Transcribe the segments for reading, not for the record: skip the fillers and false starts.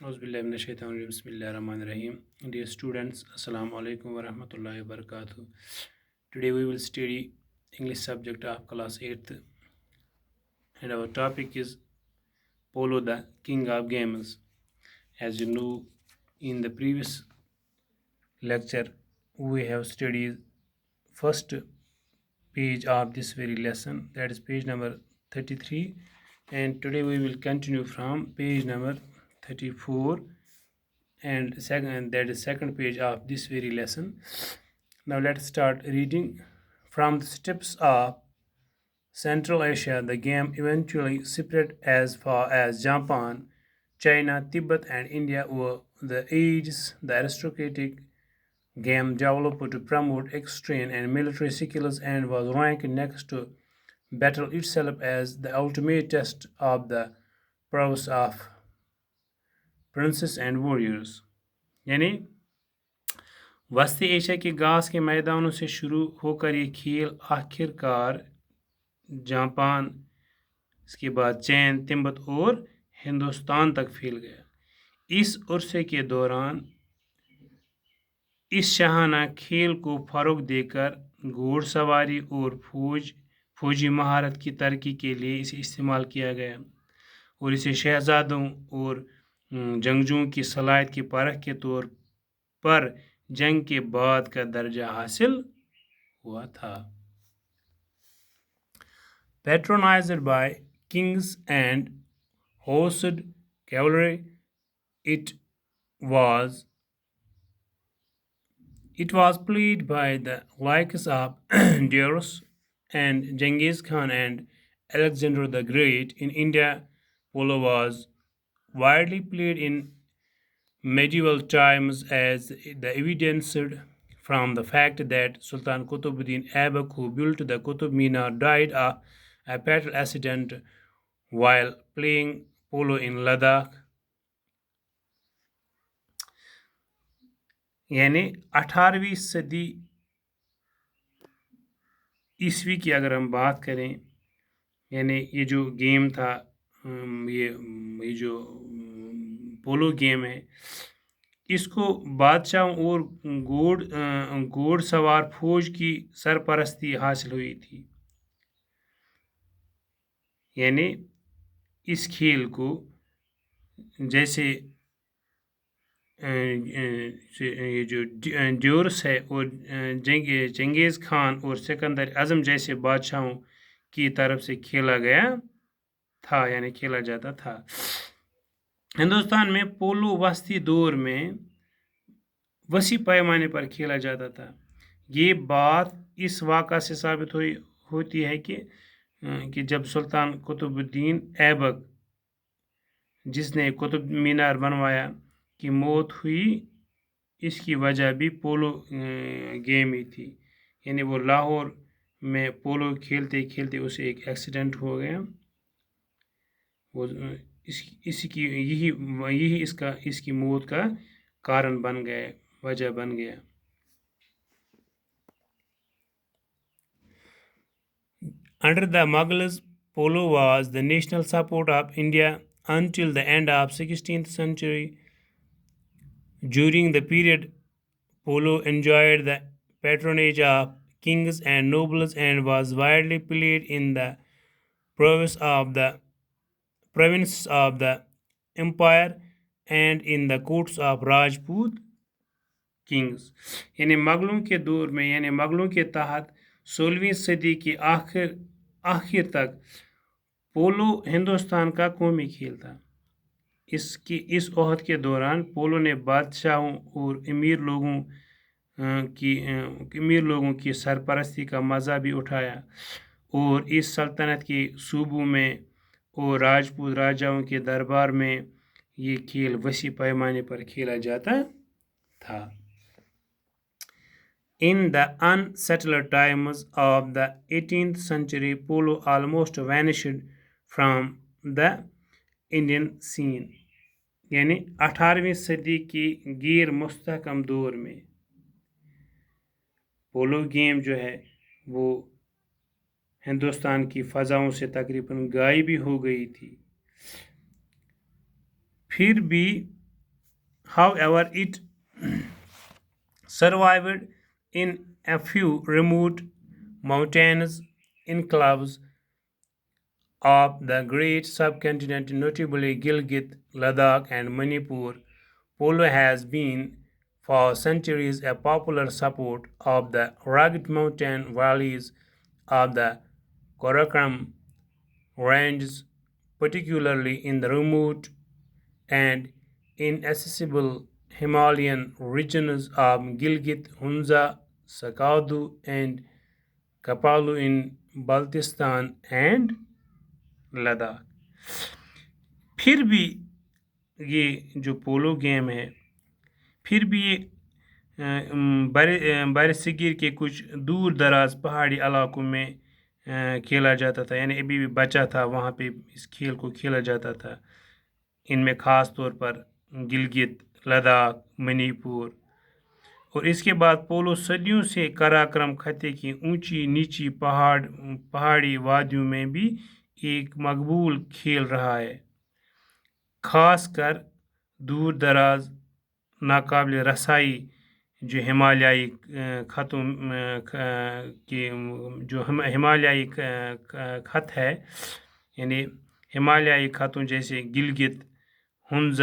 Auzubillahiminash-shaytanir-rajim. Bismillahir-rahmanir-rahim. Dear students, Assalamu alaikum wa rahmatullahi wa barakatuh. Today we will study English subject of class 8th, and our topic is Polo, the king of games. As you know, in the previous lecture we have studied first page of this very lesson, that is page number 33, and today we will continue from page number 34 and second, that is second page of this very lesson. Now let's start reading. From the steppes of Central Asia, the game eventually spread as far as Japan, China, Tibet, and India. Over the ages, the aristocratic game developed to promote extreme and military skills and was ranked next to battle itself as the ultimate test of the prowess of princes and warriors. यानी वस्ती Asia के घास के मैदानों से शुरू होकर ये खेल आखिरकार जापान, इसके बाद चीन, तिब्बत और हिंदुस्तान तक फैल गया। इस अरसे के दौरान इस शाहाना खेल को फ़रोग़ देकर घोड़सवारी और फौजी महारत की तरक्की के लिए इसे इस्तेमाल किया गया और इसे शहज़ादों और जंगजुओं की सलाहियत की परख के तौर पर जंग के बाद का दर्जा हासिल हुआ था। Patronized by kings and hosted cavalry, it was played by the likes of Darius and Genghis Khan and Alexander the Great. In India, polo was widely played in medieval times, as the evidenced from the fact that Sultan Qutbuddin Aibak, who built the Qutb Minar, died of a fatal accident while playing polo in Ladakh. यानी 18वीं सदी ईस्वी की अगर हम बात करें, यानी ये जो गेम था, ये जो पोलो गेम है, इसको बादशाहों और घोड़ सवार फौज की सरपरस्ती हासिल हुई थी। यानी इस खेल को जैसे ये जो ड्यूरस है और चंगेज़ खान और सिकंदर आज़म जैसे बादशाहों की तरफ से खेला गया था, यानी खेला जाता था। हिंदुस्तान में पोलो वस्ती दौर में वसी पैमाने पर खेला जाता था। ये बात इस वाक़ा से साबित होती है कि जब सुल्तान कुतुबुद्दीन ऐबक, जिसने कुतुब मीनार बनवाया, की मौत हुई, इसकी वजह भी पोलो गेम ही थी। यानी वो लाहौर में पोलो खेलते खेलते उसे एक एक्सीडेंट हो गया, वो इसकी यही इसकी मौत का कारण बन गया, वजह बन गया। Under the Mughals, polo was the national sport of India until the end of 16th century. During the period, polo enjoyed the patronage of kings and nobles and was widely played in the provinces of the empire and in the courts of Rajput kings. यानी मुगलों के दौर में, यानी मुगलों के तहत 16वीं सदी की आखिर तक पोलो हिंदुस्तान का कौमी खेल था। इस ओहद के दौरान पोलो ने बादशाहों और अमीर लोगों की सरपरस्ती का मज़ा भी उठाया और इस सल्तनत के सूबों में और राजपूत राजाओं के दरबार में ये खेल वसी पैमाने पर खेला जाता था। In the unsettled times of the 18th century, polo almost vanished from the Indian scene. यानी 18वीं सदी की गैर मुस्तहकम दौर में पोलो गेम जो है वो हिंदुस्तान की फ़ज़ाओं से तकरीबन गायब ही हो गई थी। फिर भी However, it survived in a few remote mountainous enclaves of the great subcontinent, notably Gilgit, Ladakh, and Manipur. Polo has been for centuries a popular support of the rugged mountain valleys of the Karakoram Ranges, particularly in the remote and inaccessible Himalayan regions of Gilgit, Hunza, Sakadu, and Kapalu in Baltistan and Ladakh. फिर भी ये जो पोलो game है फिर भी ये बरसगीर के कुछ दूर दराज पहाड़ी इलाकों में खेला जाता था, यानी अभी भी बचा था वहाँ पे इस खेल को खेला जाता था। इनमें ख़ास तौर पर गिलगित, लद्दाख, मणिपुर। और इसके बाद पोलो सदियों से काराकोरम खत्े की ऊंची नीची पहाड़ी वादियों में भी एक मकबूल खेल रहा है, ख़ासकर दूर दराज नाकाबिल रसाई जो हिमालयाई खतों के जो हिमालयाई खत है, यानी हिमालयाई खतों जैसे गिलगित, हुंज़,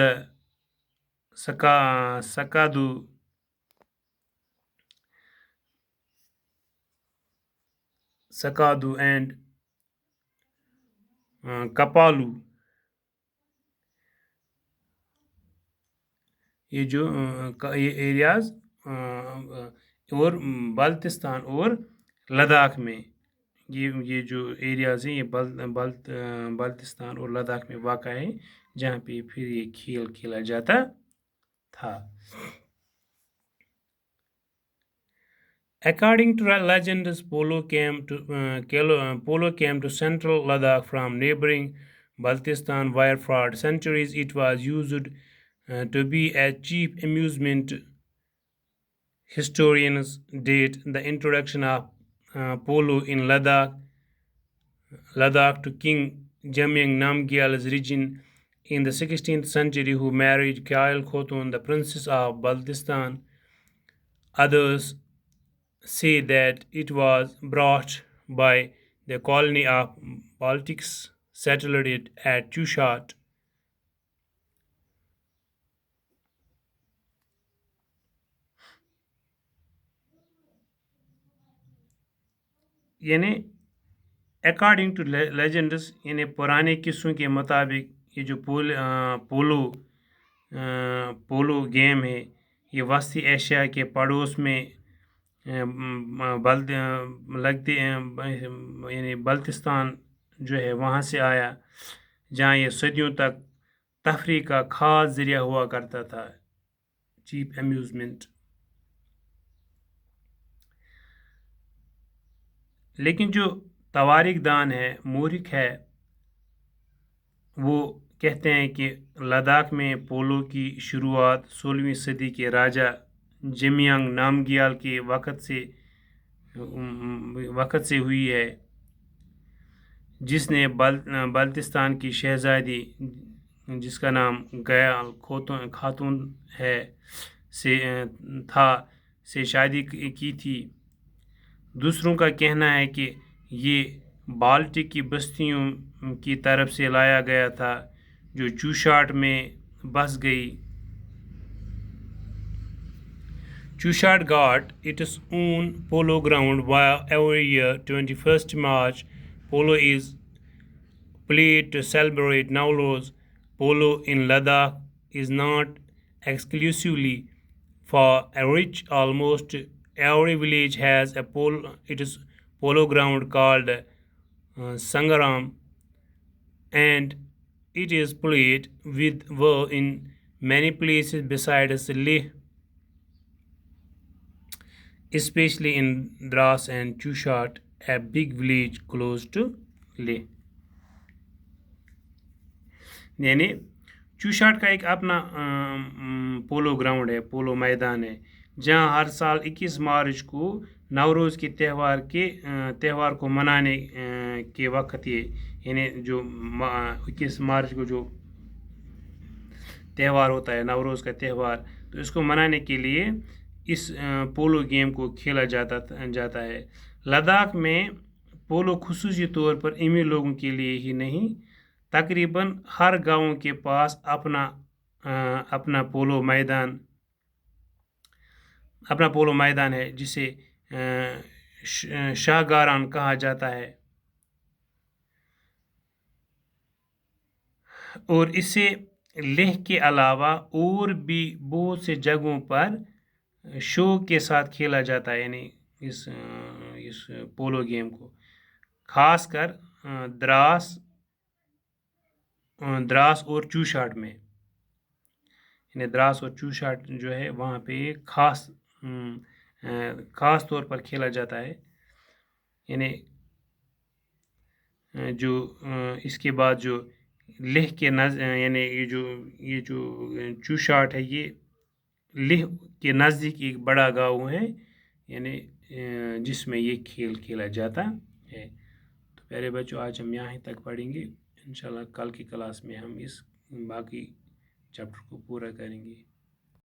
Sakadu and Kapalu, ये जो ये एरियाज़ और बाल्टिस्तान और लद्दाख में ये जो एरियाज़ हैं ये बाल्टिस्तान और लद्दाख में वाक़ा है, जहाँ पे फिर ये खेल खेला जाता था। According to legends, polo came to central Ladakh from neighboring Baltistan, where for centuries it was used to be a cheap amusement. Historians date the introduction of polo in Ladakh to King Jamyang Namgyal's region in the 16th century, who married Kyail Khotun, the princess of Baltistan. Others say that it was brought by the colony of Baltics settled it at Chushat. यानी according to legends, यानी पुराने किस्सों के मुताबिक ये जो पोलो game है ये वस्ती एशिया के पड़ोस में यानी बल्तिस्तान जो है वहाँ से आया, जहाँ ये सदियों तक तफरीह का ख़ास ज़रिया हुआ करता था, चीप अम्यूज़मेंट। लेकिन जो तवारीख दान है, मूरिख है, वो कहते हैं कि लद्दाख में पोलो की शुरुआत 16वीं सदी के राजा जमयांग नामग्याल के वक़्त से हुई है, जिसने बाल्टिस्तान की शहज़ादी जिसका नाम गयाल खातून है से शादी की थी। दूसरों का कहना है कि ये बाल्टिक की बस्तियों की तरफ से लाया गया था जो चूशाट में बस गई। Chushat got its own polo ground where every year 21st March polo is played to celebrate Nowruz. Polo in Ladakh is not exclusively for a rich. Almost every village has its polo ground called Sangaram, and it is played with verve in many places besides Leh, especially in Dras and Chushat, a big village close to Leh. यानी चूशाट का एक अपना polo ground है, पोलो मैदान है, जहां हर साल 21 मार्च को नवरोज़ के त्यौहार को मनाने के वक्त ये, यानी जो 21 मार्च को जो त्यौहार होता है, नवरोज़ का त्यौहार, तो इसको मनाने के लिए इस पोलो गेम को खेला जाता है। लद्दाख में पोलो ख़ुसूसी तौर पर अमीर लोगों के लिए ही नहीं, तकरीबन हर गाँव के पास अपना पोलो मैदान है, जिसे शाहगारान कहा जाता है, और इसे लेह के अलावा और भी बहुत से जगहों पर शौक के साथ खेला जाता है। यानी इस पोलो गेम को खासकर द्रास और चूशाट में, यानी द्रास और चूशाट जो है वहाँ पे खास तौर पर खेला जाता है। यानी जो इसके बाद जो लेह के यानी ये जो चूशाट है, ये लेह के नज़दीक एक बड़ा गाँव है, यानी जिसमें ये खेल खेला जाता है। तो प्यारे बच्चों, आज हम यहाँ तक पढ़ेंगे। इंशाल्लाह कल की क्लास में हम इस बाकी चैप्टर को पूरा करेंगे।